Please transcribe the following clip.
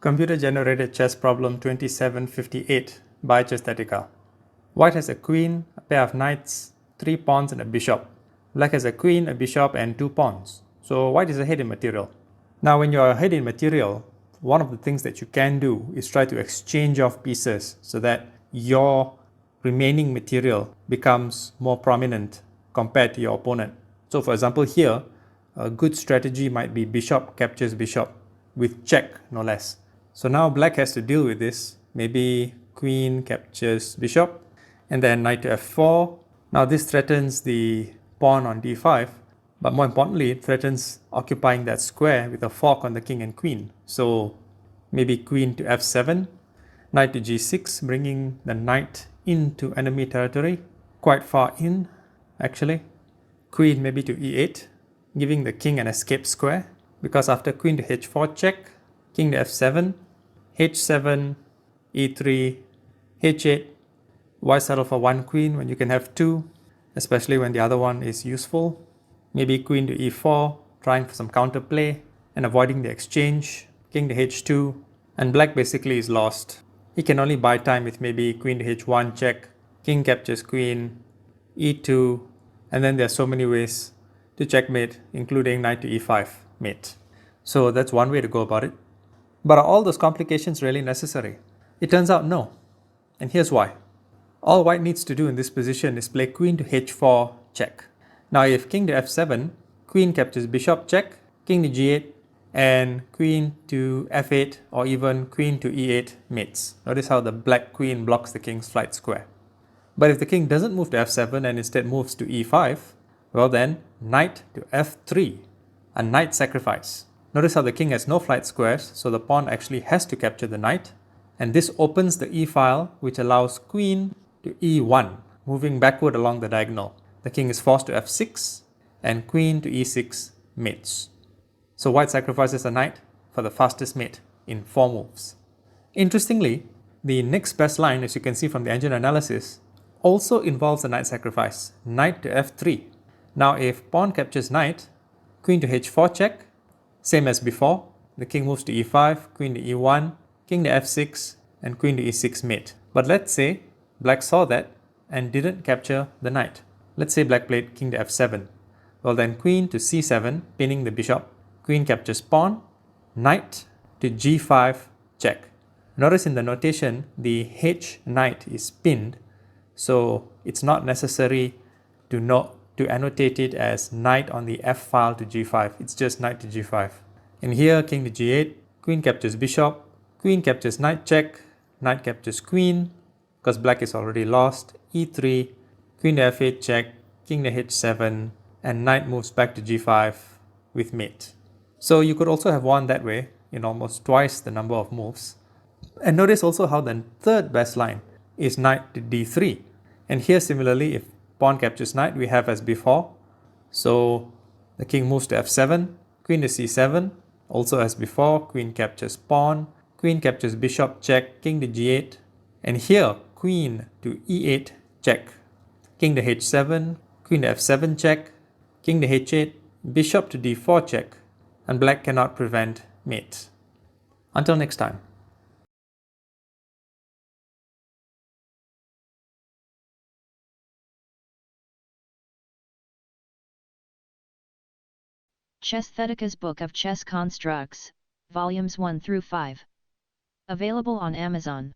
Computer-generated chess problem 2758 by Chesthetica. White has a queen, a pair of knights, 3 pawns and a bishop. Black has a queen, a bishop and 2 pawns. So white is ahead in material. Now when you are ahead in material, one of the things that you can do is try to exchange off pieces so that your remaining material becomes more prominent compared to your opponent. So for example here, a good strategy might be bishop captures bishop with check, no less. So now black has to deal with this. Maybe queen captures bishop and then knight to f4. Now this threatens the pawn on d5, but more importantly it threatens occupying that square with a fork on the king and queen. So maybe queen to f7, knight to g6, bringing the knight into enemy territory, quite far in actually. Queen maybe to e8, giving the king an escape square, because after queen to h4 check, king to f7, h7, e3, h8. Why settle for one queen when you can have two, especially when the other one is useful? Maybe queen to e4, trying for some counterplay and avoiding the exchange, king to h2, and black basically is lost. He can only buy time with maybe queen to h1 check, king captures queen, e2, and then there are so many ways to checkmate, including knight to e5 mate. So that's one way to go about it. But are all those complications really necessary? It turns out no. And here's why. All white needs to do in this position is play queen to h4 check. Now if king to f7, queen captures bishop check, king to g8, and queen to f8 or even queen to e8 mates. Notice how the black queen blocks the king's flight square. But if the king doesn't move to f7 and instead moves to e5, well then, knight to f3, a knight sacrifice. Notice how the king has no flight squares, so the pawn actually has to capture the knight. And this opens the e-file, which allows queen to e1, moving backward along the diagonal. The king is forced to f6, and queen to e6 mates. So white sacrifices a knight for the fastest mate in 4 moves. Interestingly, the next best line, as you can see from the engine analysis, also involves a knight sacrifice, knight to f3. Now if pawn captures knight, queen to h4 check, same as before, the king moves to e5, queen to e1, king to f6, and queen to e6 mate. But let's say black saw that and didn't capture the knight. Let's say black played king to f7. Well then queen to c7, pinning the bishop, queen captures pawn, knight to g5 check. Notice in the notation the h knight is pinned, so it's not necessary to annotate it as knight on the f file to g5. It's just knight to g5. And here king to g8, queen captures bishop, queen captures knight check, knight captures queen, because black is already lost, e3, queen to f8 check, king to h7, and knight moves back to g5 with mate. So you could also have won that way in almost twice the number of moves. And notice also how the third best line is knight to d3. And here similarly, if pawn captures knight, we have as before. So the king moves to f7, queen to c7, also as before, queen captures pawn, queen captures bishop check, king to g8, and here queen to e8 check, king to h7, queen to f7 check, king to h8, bishop to d4 check, and black cannot prevent mate. Until next time. Chesthetica's Book of Chess Constructs, Volumes 1 through 5. Available on Amazon.